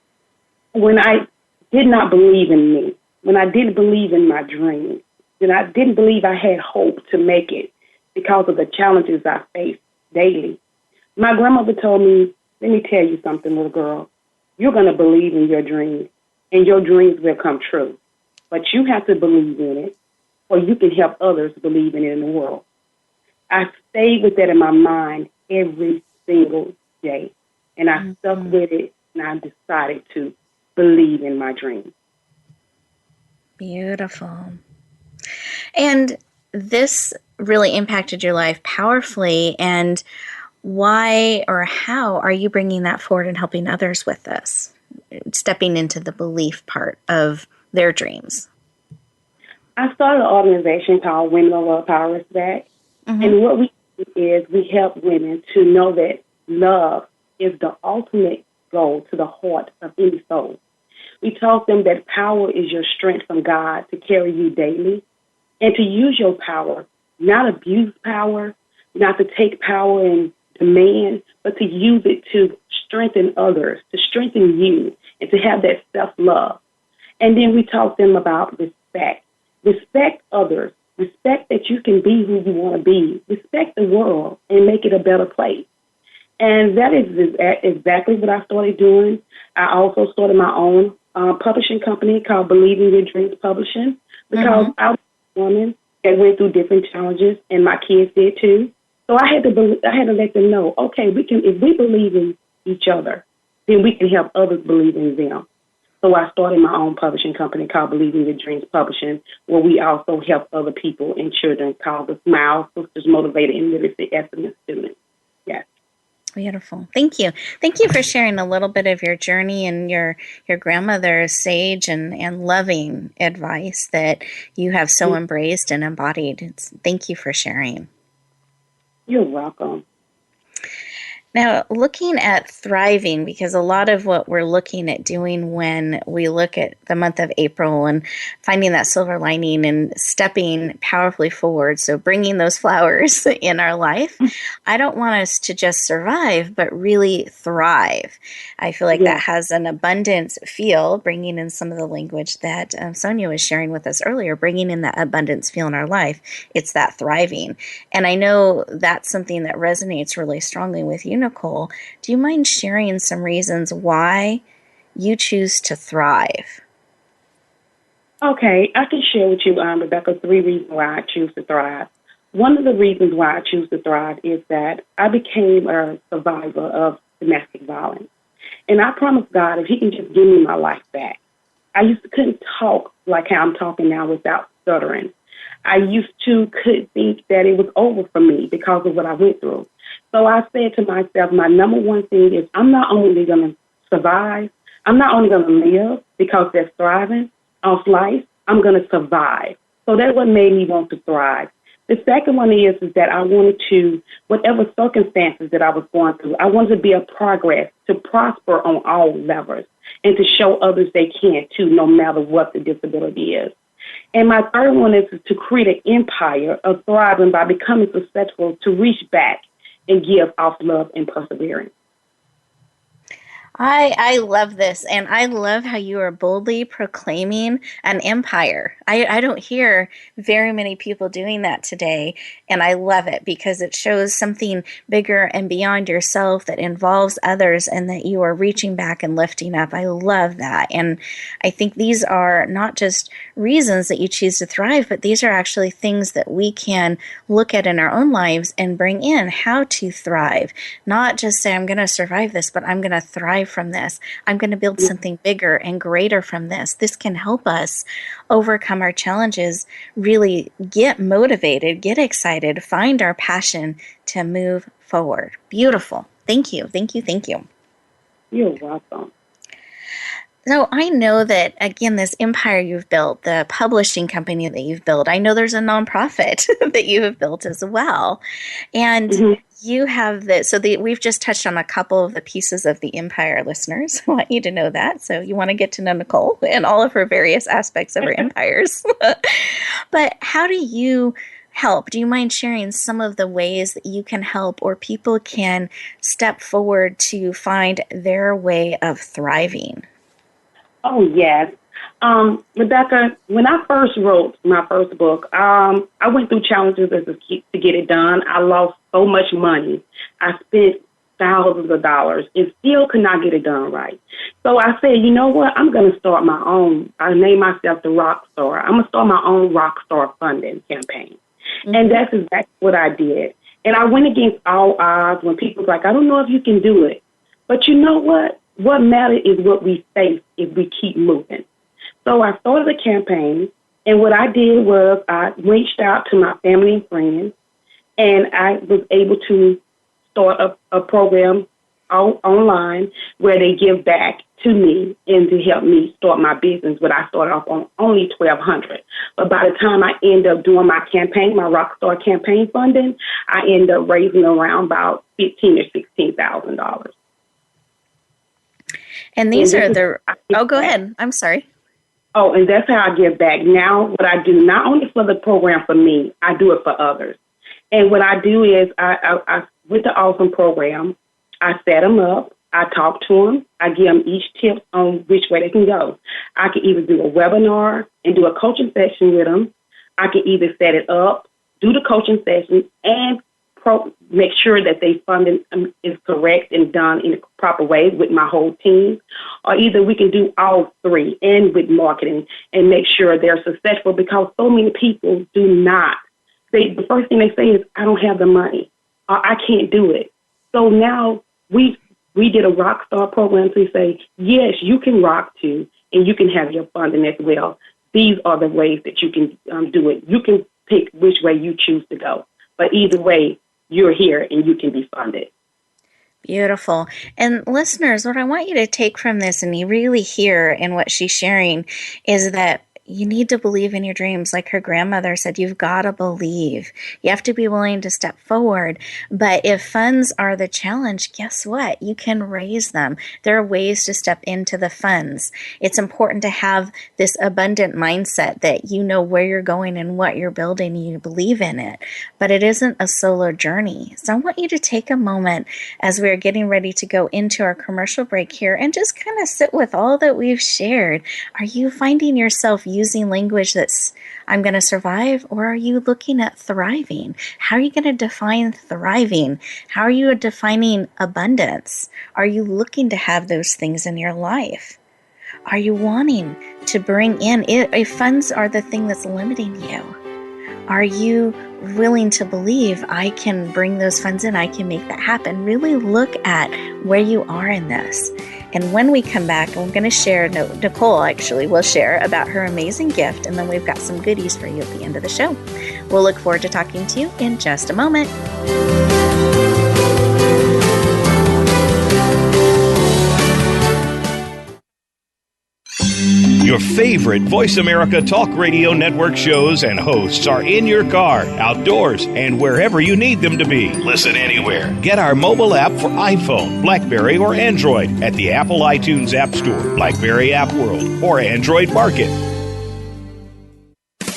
Speaker 4: when I did not believe in me, when I didn't believe in my dreams, when I didn't believe I had hope to make it because of the challenges I faced daily, my grandmother told me, let me tell you something, little girl. You're going to believe in your dreams, and your dreams will come true. But you have to believe in it, or you can help others believe in it in the world. I stayed with that in my mind every single day, and I stuck with it, and I decided to believe in my dreams.
Speaker 3: Beautiful. And this really impacted your life powerfully, and why or how are you bringing that forward and helping others with this, stepping into the belief part of their dreams?
Speaker 4: I started an organization called Women of Power, Respect, and what we do is we help women to know that love is the ultimate goal to the heart of any soul. We taught them that power is your strength from God to carry you daily, and to use your power, not abuse power, not to take power and demand, but to use it to strengthen others, to strengthen you, and to have that self-love. And then we taught them about respect. Respect others. Respect that you can be who you want to be. Respect the world and make it a better place. And that is exactly what I started doing. I also started my own publishing company called Believe in Your Dreams Publishing, because I was a woman that went through different challenges, and my kids did too. So I had to let them know, okay, if we believe in each other, then we can help others believe in them. So I started my own publishing company called Believe in Your Dreams Publishing, where we also help other people and children, called the Smile Sisters Motivated and Literacy Excellence Students. Yes.
Speaker 3: Beautiful. Thank you. Thank you for sharing a little bit of your journey and your grandmother's sage and loving advice that you have so embraced and embodied. Thank you for sharing.
Speaker 4: You're welcome.
Speaker 3: Now, looking at thriving, because a lot of what we're looking at doing when we look at the month of April and finding that silver lining and stepping powerfully forward, so bringing those flowers in our life, I don't want us to just survive, but really thrive. I feel like that has an abundance feel, bringing in some of the language that Sonia was sharing with us earlier, bringing in that abundance feel in our life. It's that thriving. And I know that's something that resonates really strongly with you, Nicole. Do you mind sharing some reasons why you choose to thrive?
Speaker 4: Okay, I can share with you, Rebecca, 3 reasons why I choose to thrive. One of the reasons why I choose to thrive is that I became a survivor of domestic violence. And I promised God if he can just give me my life back. I couldn't talk like how I'm talking now without stuttering. I could think that it was over for me because of what I went through. So I said to myself, my number one thing is I'm not only going to survive, I'm not only going to live because that's thriving off life, I'm going to survive. So that's what made me want to thrive, The second one is that I wanted to, whatever circumstances that I was going through, I wanted to be a progress, to prosper on all levels, and to show others they can too, no matter what the disability is. And my third one is to create an empire of thriving by becoming successful, to reach back and give off love and perseverance.
Speaker 3: I love this, and I love how you are boldly proclaiming an empire. I don't hear very many people doing that today, and I love it because it shows something bigger and beyond yourself that involves others and that you are reaching back and lifting up. I love that, and I think these are not just reasons that you choose to thrive, but these are actually things that we can look at in our own lives and bring in how to thrive. Not just say, I'm going to survive this, but I'm going to thrive from this. I'm going to build something bigger and greater from this. This can help us overcome our challenges, really get motivated, get excited, find our passion to move forward. Beautiful. Thank you. Thank you. Thank you.
Speaker 4: You're welcome.
Speaker 3: So I know that, again, this empire you've built, the publishing company that you've built, I know there's a nonprofit that you have built as well. And you have this, we've just touched on a couple of the pieces of the empire, listeners. I want you to know that. So you want to get to know Nicole and all of her various aspects of her empires. But how do you help? Do you mind sharing some of the ways that you can help or people can step forward to find their way of thriving?
Speaker 4: Oh, yes. Rebecca, when I first wrote my first book, I went through challenges as a kid to get it done. I lost so much money. I spent thousands of dollars and still could not get it done right. So I said, you know what? I'm going to start my own. I named myself the Rockstar. I'm going to start my own Rockstar funding campaign. And that's exactly what I did. And I went against all odds when people were like, I don't know if you can do it. But you know what? What matters is what we face if we keep moving. So I started a campaign, and what I did was I reached out to my family and friends, and I was able to start a program online where they give back to me and to help me start my business. But I started off on only $1,200. But by the time I end up doing my campaign, my Rockstar campaign funding, I end up raising around about $15,000 or $16,000.
Speaker 3: And these are the, go ahead. I'm sorry.
Speaker 4: Oh, and that's how I give back. Now, what I do, not only for the program for me, I do it for others. And what I do is, I with the Awesome program, I set them up, I talk to them, I give them each tip on which way they can go. I can either do a webinar and do a coaching session with them. I can either set it up, do the coaching session, and make sure that they funding is correct and done in the proper way with my whole team. Or either we can do all three and with marketing and make sure they're successful, because so many people do not. The first thing they say is, I don't have the money, or I can't do it. So now we did a Rockstar program to say, yes, you can rock too, and you can have your funding as well. These are the ways that you can do it. You can pick which way you choose to go. But either way, you're here and you can be funded.
Speaker 3: Beautiful. And listeners, what I want you to take from this and you really hear in what she's sharing is that you need to believe in your dreams. Like her grandmother said, you've got to believe. You have to be willing to step forward. But if funds are the challenge, guess what? You can raise them. There are ways to step into the funds. It's important to have this abundant mindset that you know where you're going and what you're building and you believe in it. But it isn't a solo journey. So I want you to take a moment as we're getting ready to go into our commercial break here and just kind of sit with all that we've shared. Are you finding yourself using language that's, I'm going to survive, or are you looking at thriving? How are you going to define thriving? How are you defining abundance? Are you looking to have those things in your life? Are you wanting to bring in, if funds are the thing that's limiting you, are you willing to believe I can bring those funds in, I can make that happen? Really look at where you are in this. And when we come back, I'm going to share, Nicole actually will share about her amazing gift, and then we've got some goodies for you at the end of the show. We'll look forward to talking to you in just a moment.
Speaker 6: Your favorite Voice America Talk Radio Network shows and hosts are in your car, outdoors, and wherever you need them to be. Listen anywhere. Get our mobile app for iPhone, BlackBerry, or Android at the Apple iTunes App Store, BlackBerry App World, or Android Market.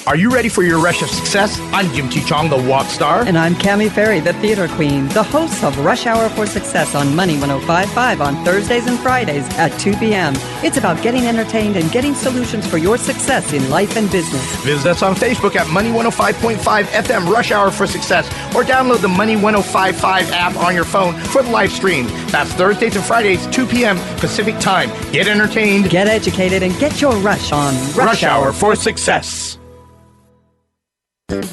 Speaker 7: Are you ready for your rush of success? I'm Jim T. Chong, the Rockstar.
Speaker 8: And I'm Cammie Ferry, the theater queen, the host of Rush Hour for Success on Money 105.5 on Thursdays and Fridays at 2 p.m. It's about getting entertained and getting solutions for your success in life and business.
Speaker 7: Visit us on Facebook at Money 105.5 FM Rush Hour for Success, or download the Money 105.5 app on your phone for the live stream. That's Thursdays and Fridays, 2 p.m. Pacific Time. Get entertained,
Speaker 8: get educated, and get your rush on
Speaker 7: Rush Hour for Success.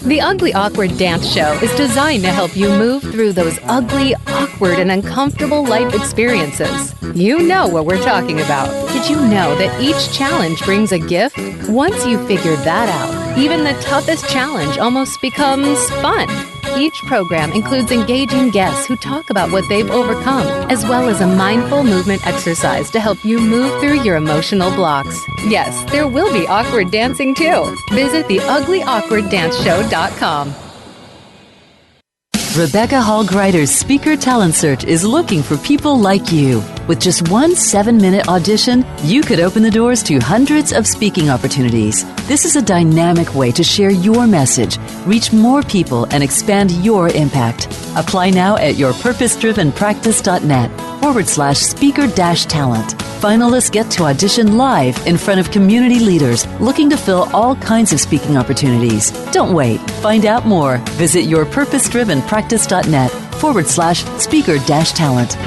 Speaker 9: The Ugly Awkward Dance Show is designed to help you move through those ugly, awkward, and uncomfortable life experiences. You know what we're talking about. Did you know that each challenge brings a gift? Once you've figured that out, even the toughest challenge almost becomes fun. Each program includes engaging guests who talk about what they've overcome, as well as a mindful movement exercise to help you move through your emotional blocks. Yes, there will be awkward dancing too. Visit theuglyawkwarddanceshow.com.
Speaker 2: Rebecca Hall Gruyter's Speaker Talent Search is looking for people like you. With just one 7-minute audition, you could open the doors to hundreds of speaking opportunities. This is a dynamic way to share your message, reach more people, and expand your impact. Apply now at yourpurposedrivenpractice.net/speaker-talent. Finalists get to audition live in front of community leaders looking to fill all kinds of speaking opportunities. Don't wait. Find out more. Visit yourpurposedrivenpractice.net/speaker-talent.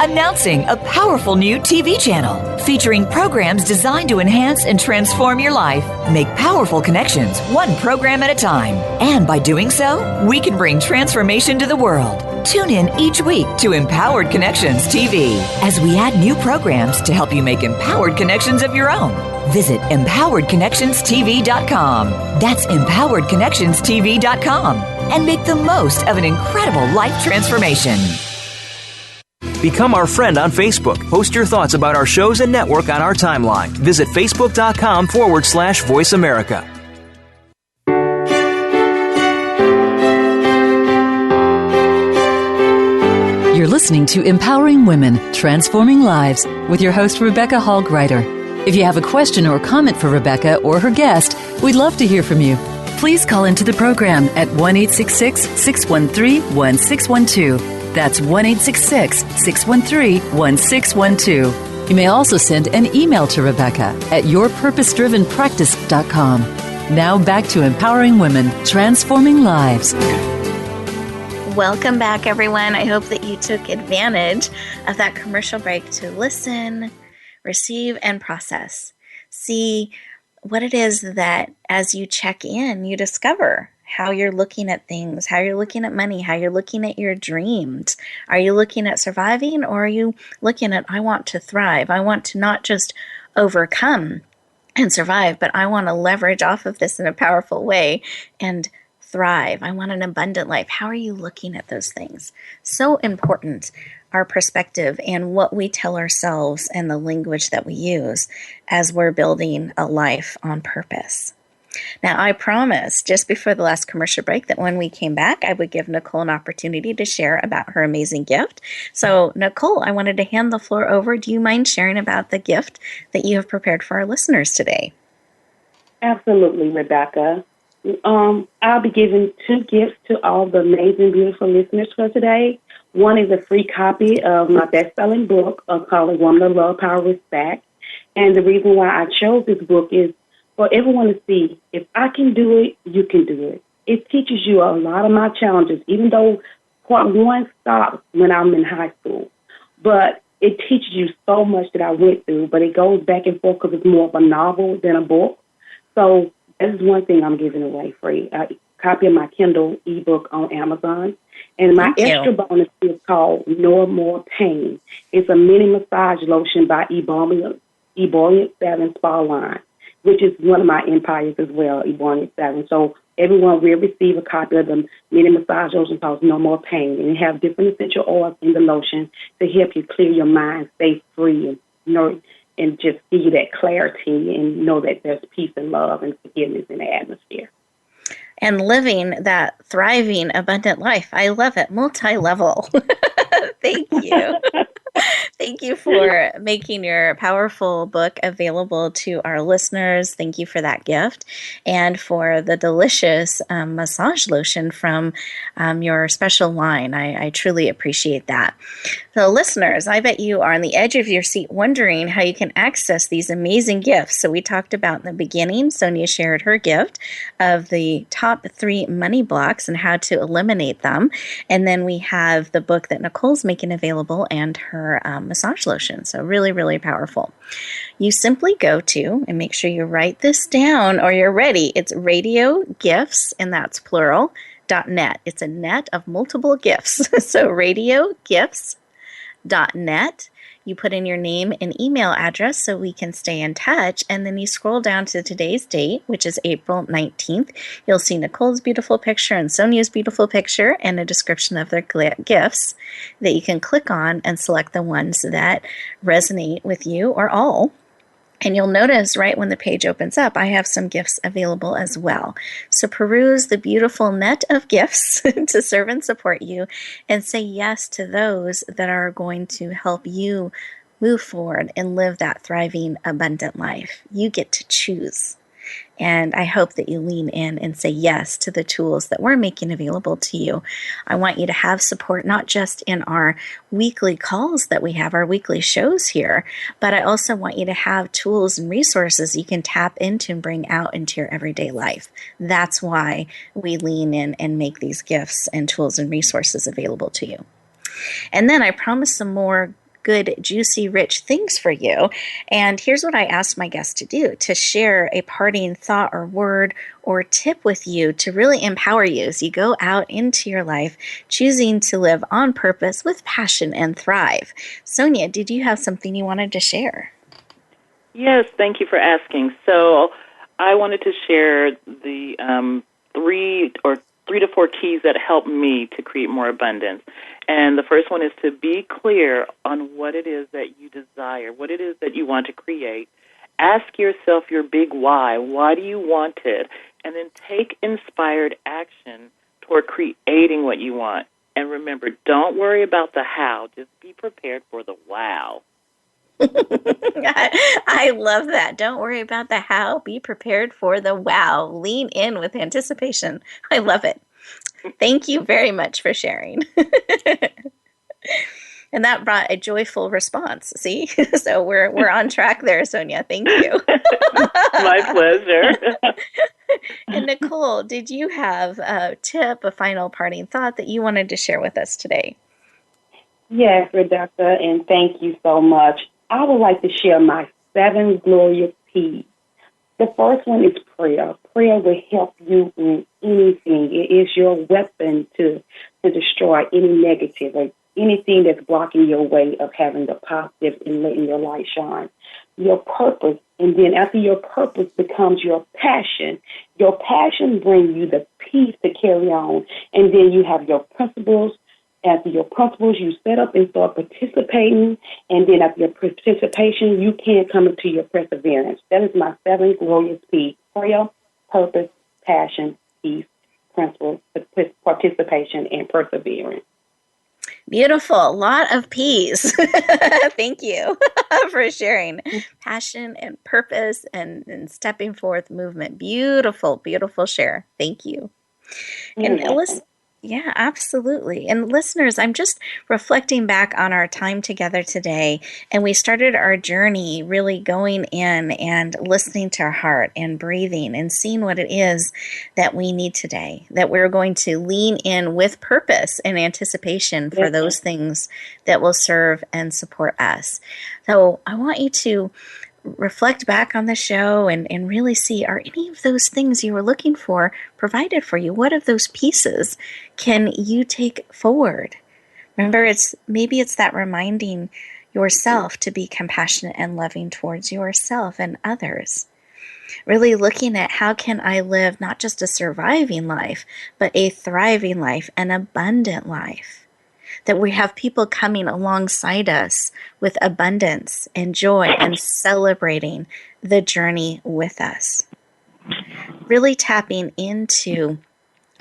Speaker 10: Announcing a powerful new TV channel featuring programs designed to enhance and transform your life. Make powerful connections, one program at a time. And by doing so, we can bring transformation to the world. Tune in each week to Empowered Connections TV as we add new programs to help you make empowered connections of your own. Visit empoweredconnectionstv.com. That's empoweredconnectionstv.com. And make the most of an incredible life transformation.
Speaker 11: Become our friend on Facebook. Post your thoughts about our shows and network on our timeline. Visit facebook.com/Voice America.
Speaker 2: You're listening to Empowering Women, Transforming Lives with your host, Rebecca Hall Gruyter. If you have a question or comment for Rebecca or her guest, we'd love to hear from you. Please call into the program at 1-866-613-1612. That's 1-866-613-1612. You may also send an email to Rebecca at yourpurposedrivenpractice.com. Now back to Empowering Women, Transforming Lives.
Speaker 3: Welcome back, everyone. I hope that you took advantage of that commercial break to listen, receive, and process. See what it is that as you check in, you discover how you're looking at things, how you're looking at money, how you're looking at your dreams. Are you looking at surviving, or are you looking at, I want to thrive? I want to not just overcome and survive, but I want to leverage off of this in a powerful way and thrive. I want an abundant life. How are you looking at those things? So important, our perspective and what we tell ourselves and the language that we use as we're building a life on purpose. Now, I promised just before the last commercial break that when we came back, I would give Nicole an opportunity to share about her amazing gift. So, Nicole, I wanted to hand the floor over. Do you mind sharing about the gift that you have prepared for our listeners today?
Speaker 4: Absolutely, Rebecca. I'll be giving 2 gifts to all the amazing, beautiful listeners for today. One is a free copy of my best-selling book called Woman of Love, Power, Respect. And the reason why I chose this book is for everyone to see, if I can do it, you can do it. It teaches you a lot of my challenges, even though part 1 stopped when I'm in high school. But it teaches you so much that I went through, but it goes back and forth because it's more of a novel than a book. So this is one thing I'm giving away free, a copy of my Kindle ebook on Amazon. And my extra bonus is called No More Pain. It's a mini massage lotion by Ebullient Savin Spa Line, which is one of my empires as well, Ebullient Savin. So everyone will receive a copy of the mini massage lotion called No More Pain. And it have different essential oils in the lotion to help you clear your mind, stay free, and and just give you that clarity and know that there's peace and love and forgiveness in the atmosphere.
Speaker 3: And living that thriving, abundant life. I love it. Multi-level. Thank you. Thank you for making your powerful book available to our listeners. Thank you for that gift and for the delicious massage lotion from your special line. I truly appreciate that. So listeners, I bet you are on the edge of your seat wondering how you can access these amazing gifts. So we talked about in the beginning, Sonia shared her gift of the top 3 money blocks and how to eliminate them. And then we have the book that Nicole's making available and her massage lotion. So really, really powerful. You simply go to, and make sure you write this down or you're ready. It's Radio Gifts, and that's plural, .net. It's a net of multiple gifts. So radiogifts.net. You put in your name and email address so we can stay in touch, and then you scroll down to today's date, which is April 19th. You'll see Nicole's beautiful picture and Sonia's beautiful picture and a description of their gifts that you can click on and select the ones that resonate with you or all. And you'll notice right when the page opens up, I have some gifts available as well. So peruse the beautiful net of gifts to serve and support you and say yes to those that are going to help you move forward and live that thriving, abundant life. You get to choose. And I hope that you lean in and say yes to the tools that we're making available to you. I want you to have support, not just in our weekly calls that we have, our weekly shows here, but I also want you to have tools and resources you can tap into and bring out into your everyday life. That's why we lean in and make these gifts and tools and resources available to you. And then I promise some more good, juicy, rich things for you. And here's what I asked my guests to do, to share a parting thought or word or tip with you to really empower you as you go out into your life, choosing to live on purpose with passion and thrive. Sonia, did you have something you wanted to share?
Speaker 5: Yes, thank you for asking. So I wanted to share the 3 to 4 keys that help me to create more abundance. And the first one is to be clear on what it is that you desire, what it is that you want to create. Ask yourself your big why. Why do you want it? And then take inspired action toward creating what you want. And remember, don't worry about the how. Just be prepared for the wow.
Speaker 3: I love that. Don't worry about the how. Be prepared for the wow. Lean in with anticipation. I love it. Thank you very much for sharing. And that brought a joyful response. See? So we're on track there, Sonia. Thank you.
Speaker 5: My pleasure.
Speaker 3: And Nicole, did you have a tip, a final parting thought that you wanted to share with us today?
Speaker 4: Yes, Rebecca, and thank you so much. I would like to share my 7 glorious P's. The first one is prayer. Prayer will help you in anything. It is your weapon to destroy any negative or anything that's blocking your way of having the positive and letting your light shine. Your purpose, and then after your purpose becomes your passion brings you the peace to carry on. And then you have your principles. After your principles, you set up and start participating. And then after your participation, you can come into your perseverance. That is my 7 glorious P's: prayer, purpose, passion, peace, principles, participation, and perseverance.
Speaker 3: Beautiful. A lot of P's. Thank you for sharing. Passion and purpose and stepping forth movement. Beautiful, beautiful share. Thank you. And listen. Yeah, absolutely. And listeners, I'm just reflecting back on our time together today, and we started our journey really going in and listening to our heart and breathing and seeing what it is that we need today, that we're going to lean in with purpose and anticipation for those things that will serve and support us. So I want you to reflect back on the show and really see, are any of those things you were looking for provided for you? What of those pieces can you take forward? Remember, maybe it's that reminding yourself to be compassionate and loving towards yourself and others. Really looking at how can I live not just a surviving life, but a thriving life, an abundant life. that we have people coming alongside us with abundance and joy and celebrating the journey with us. Really tapping into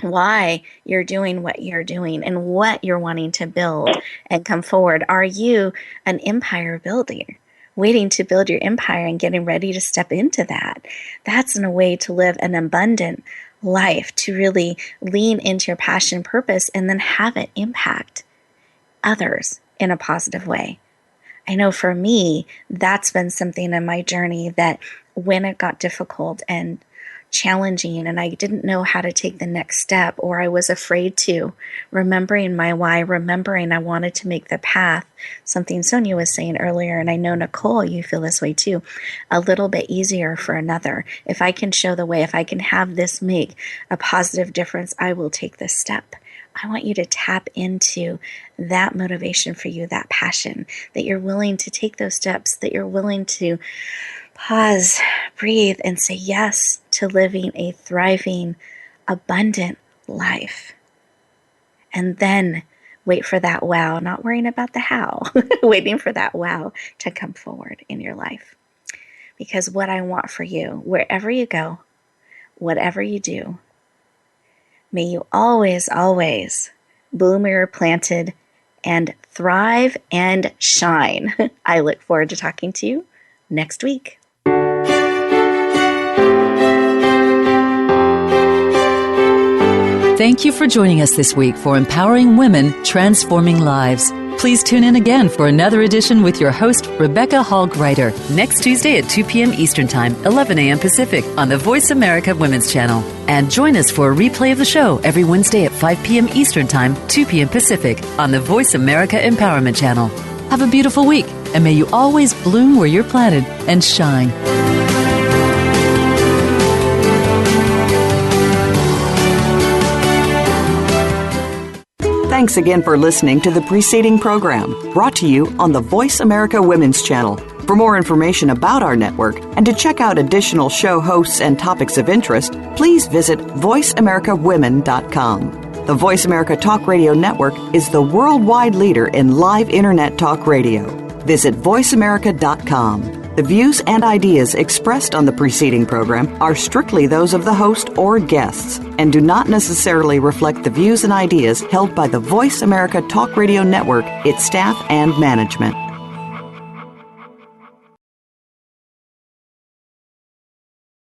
Speaker 3: why you're doing what you're doing and what you're wanting to build and come forward. Are you an empire builder, waiting to build your empire and getting ready to step into that? That's a way to live an abundant life, to really lean into your passion and purpose and then have it impact others in a positive way. I know for me, that's been something in my journey that when it got difficult and challenging and I didn't know how to take the next step, or I was afraid to, remembering my why, remembering I wanted to make the path, something Sonia was saying earlier, and I know Nicole, you feel this way too, a little bit easier for another. If I can show the way, if I can have this make a positive difference, I will take this step. I want you to tap into that motivation for you, that passion, that you're willing to take those steps, that you're willing to pause, breathe, and say yes to living a thriving, abundant life. And then wait for that wow, not worrying about the how, waiting for that wow to come forward in your life. Because what I want for you, wherever you go, whatever you do, may you always, always bloom where you're planted and thrive and shine. I look forward to talking to you next week.
Speaker 2: Thank you for joining us this week for Empowering Women, Transforming Lives. Please tune in again for another edition with your host, Rebecca Hall Gruyter, next Tuesday at 2 p.m. Eastern Time, 11 a.m. Pacific on the Voice America Women's Channel. And join us for a replay of the show every Wednesday at 5 p.m. Eastern Time, 2 p.m. Pacific on the Voice America Empowerment Channel. Have a beautiful week, and may you always bloom where you're planted and shine.
Speaker 1: Thanks again for listening to the preceding program, brought to you on the Voice America Women's Channel. For more information about our network and to check out additional show hosts and topics of interest, please visit voiceamericawomen.com. The Voice America Talk Radio Network is the worldwide leader in live Internet talk radio. Visit voiceamerica.com. The views and ideas expressed on the preceding program are strictly those of the host or guests and do not necessarily reflect the views and ideas held by the Voice America Talk Radio Network, its staff, and management.